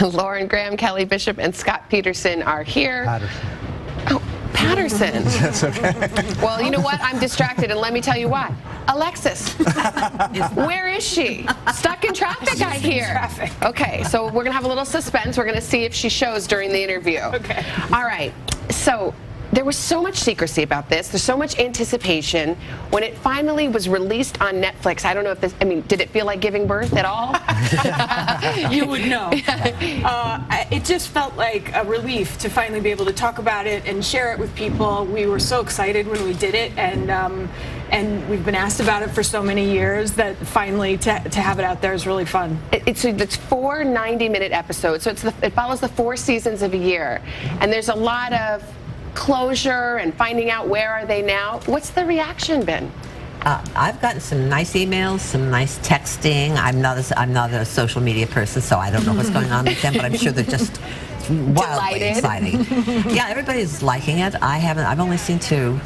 Lauren Graham, Kelly Bishop, and Scott Peterson are here. Patterson. Oh, Patterson. That's okay. Well, you know what? I'm distracted, and let me tell you why. Alexis, where is she? Stuck in traffic, I hear. Okay, so we're going to have a little suspense. We're going to see if she shows during the interview. Okay. All right. So there was so much secrecy about this. There's so much anticipation. When it finally was released on Netflix, I don't know if this, I mean, did it feel like giving birth at all? You would know. It just felt like a relief to finally be able to talk about it and share it with people. We were so excited when we did it, and we've been asked about it for so many years that finally to have it out there is really fun. It's 4 90-minute episodes, so it follows the 4 seasons of a year, and there's a lot of closure and finding out where are they now. What's the reaction been? I've gotten some nice emails, some nice texting. I'm not a social media person, so I don't know what's going on with them, but I'm sure they're just wildly exciting. Yeah, everybody's liking it. I've only seen 2,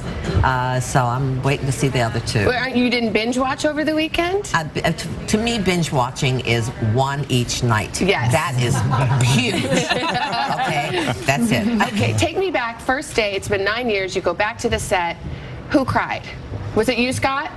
so I'm waiting to see the other 2. You didn't binge watch over the weekend? To me, binge watching is 1 each night. Yes. That is huge. Okay, that's it. Okay, take me back. First day, it's been 9 years. You go back to the set. Who cried? Was it you, Scott?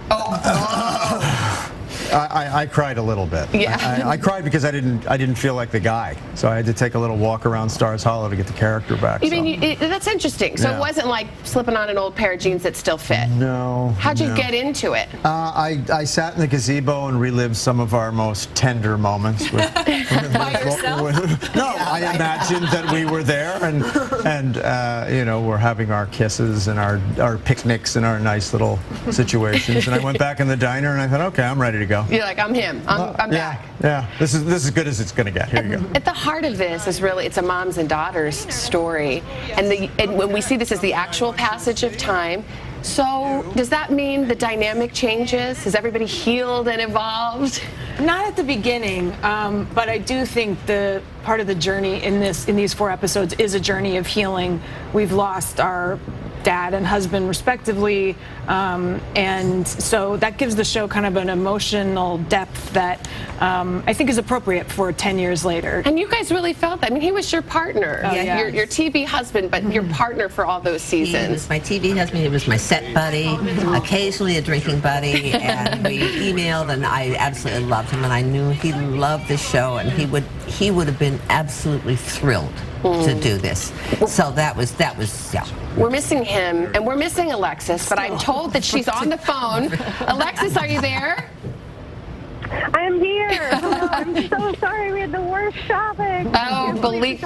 I cried a little bit. Yeah. I cried because I didn't feel like the guy, so I had to take a little walk around Stars Hollow to get the character back. That's interesting. So Yeah. It wasn't like slipping on an old pair of jeans that still fit. No. How'd you no. get into it? I sat in the gazebo and relived some of our most tender moments. By yourself? No, I imagined that we were there and you know, we're having our kisses and our picnics and our nice little situations. And I went back in the diner and I thought, okay, I'm ready to go. You're like, I'm him. I'm back. Yeah, this is as good as it's going to get. Here you go. At the heart of this is really, it's a moms and daughters story. And when we see this as the actual passage of time, so does that mean the dynamic changes? Has everybody healed and evolved? Not at the beginning, but I do think the part of the journey in these 4 episodes is a journey of healing. We've lost our dad and husband respectively, and so that gives the show kind of an emotional depth that I think is appropriate for 10 years later. And you guys really felt that. I mean, he was your partner. Oh, yeah. Your TV husband, but your partner for all those seasons. He was my TV husband. He was my set buddy, occasionally a drinking buddy, and we emailed, and I absolutely loved him, and I knew he loved the show, and he would have been absolutely thrilled to do this. So that was yeah. We're missing him, and we're missing Alexis, but I'm told that she's on the phone. Alexis, are you there? I'm here. I'm so sorry. We had the worst traffic. Oh, believe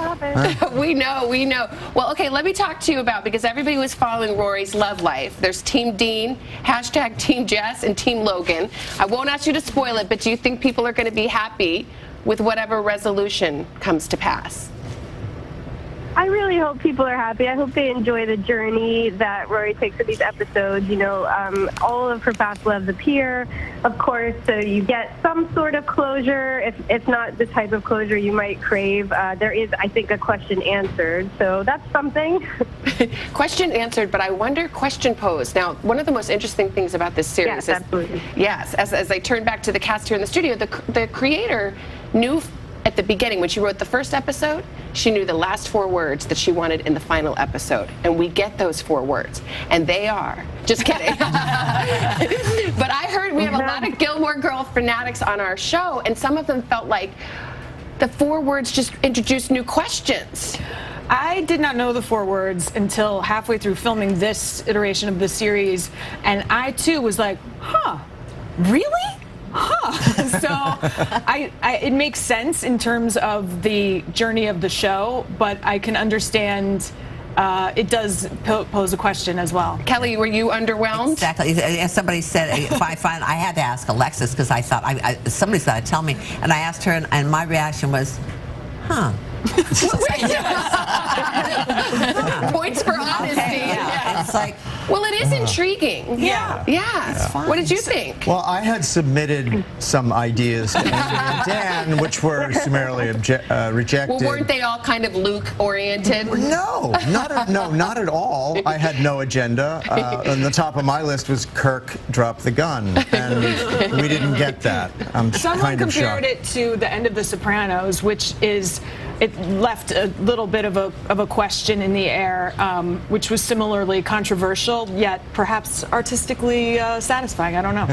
we know. Well, okay, let me talk to you about, because everybody was following Rory's love life. There's Team Dean, # Team Jess, and Team Logan. I won't ask you to spoil it, but do you think people are going to be happy with whatever resolution comes to pass? I really hope people are happy. I hope they enjoy the journey that Rory takes with these episodes. You know, all of her past loves appear, of course, so you get some sort of closure, if not the type of closure you might crave. There is, I think, a question answered, so that's something. Question answered, but I wonder, question posed. Now, one of the most interesting things about this series Yes, absolutely. Yes, as I turn back to the cast here in the studio, the creator knew at the beginning, when she wrote the first episode, she knew the last 4 words that she wanted in the final episode. And we get those 4 words. And they are, just kidding. But I heard we have a lot of Gilmore Girl fanatics on our show, and some of them felt like the 4 words just introduced new questions. I did not know the 4 words until halfway through filming this iteration of the series, and I too was like, huh, really? So it makes sense in terms of the journey of the show, but I can understand it does pose a question as well. Kelly, were you underwhelmed? Exactly. As somebody said, I had to ask Alexis, because I thought somebody's got to tell me, and I asked her, and my reaction was, huh. Points for honesty. Okay, yeah. It's like, well, it is intriguing. Yeah. Yeah. What did you think? Well, I had submitted some ideas to Andrew and Dan, which were summarily rejected. Well, weren't they all kind of Luke-oriented? No, not at all. I had no agenda. On the top of my list was Kirk, drop the gun, and we didn't get that. I'm Someone kind of compared shocked. it to the end of The Sopranos, which is it left a little bit of a question in the air, which was similarly controversial, yet perhaps artistically satisfying. I don't know.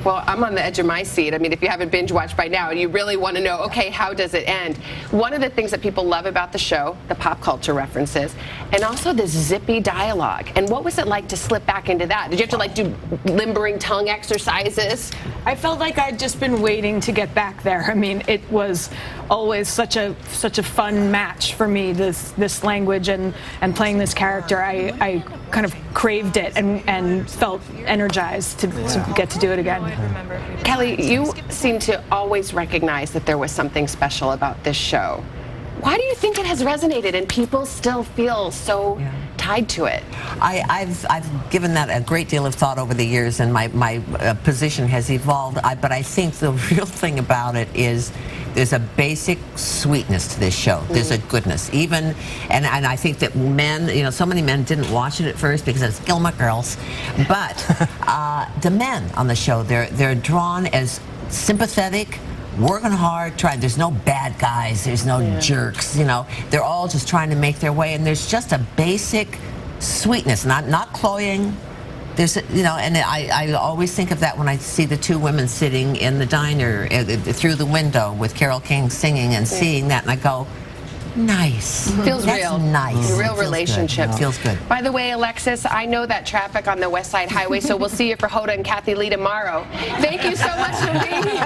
Well, I'm on the edge of my seat. I mean, if you haven't binge watched by now and you really want to know, okay, how does it end? One of the things that people love about the show, the pop culture references, and also the zippy dialogue. And what was it like to slip back into that? Did you have to like do limbering tongue exercises? I felt like I'd just been waiting to get back there. I mean, it was always such a fun match for me, this language and playing this character. I kind of craved it and felt energized to get to do it again. Kelly, you seem to always recognize that there was something special about this show. Why do you think it has resonated and people still feel so tied to it? I've given that a great deal of thought over the years, and my position has evolved. But I think the real thing about it is there's a basic sweetness to this show. There's a goodness. And I think that men, so many men didn't watch it at first because it's Gilmore Girls. But the men on the show, they're drawn as sympathetic, working hard, there's no bad guys, there's no jerks, they're all just trying to make their way, and there's just a basic sweetness, not cloying. There's, and I always think of that when I see the two women sitting in the diner through the window with Carole King singing and seeing that, and I go, nice. Feels That's real. Nice. Real relationship. Feels good. By the way, Alexis, I know that traffic on the West Side Highway, so we'll see you for Hoda and Kathy Lee tomorrow. Thank you so much for being here.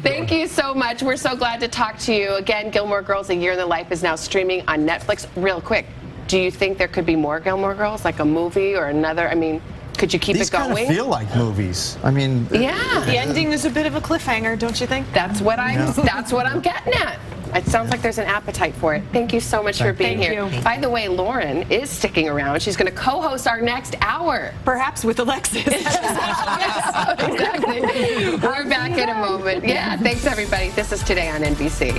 Thank you so much. We're so glad to talk to you. Again, Gilmore Girls, A Year in the Life is now streaming on Netflix. Real quick, do you think there could be more Gilmore Girls, like a movie or another? I mean, could you keep These it going? kind of feel like movies. I mean, yeah. The ending is a bit of a cliffhanger, don't you think? That's what I'm getting at. It sounds like there's an appetite for it. Thank you so much for being here. Thank you. By the way, Lauren is sticking around. She's going to co-host our next hour. Perhaps with Alexis. Yes, exactly. We're back in a moment. Yeah, thanks everybody. This is Today on NBC.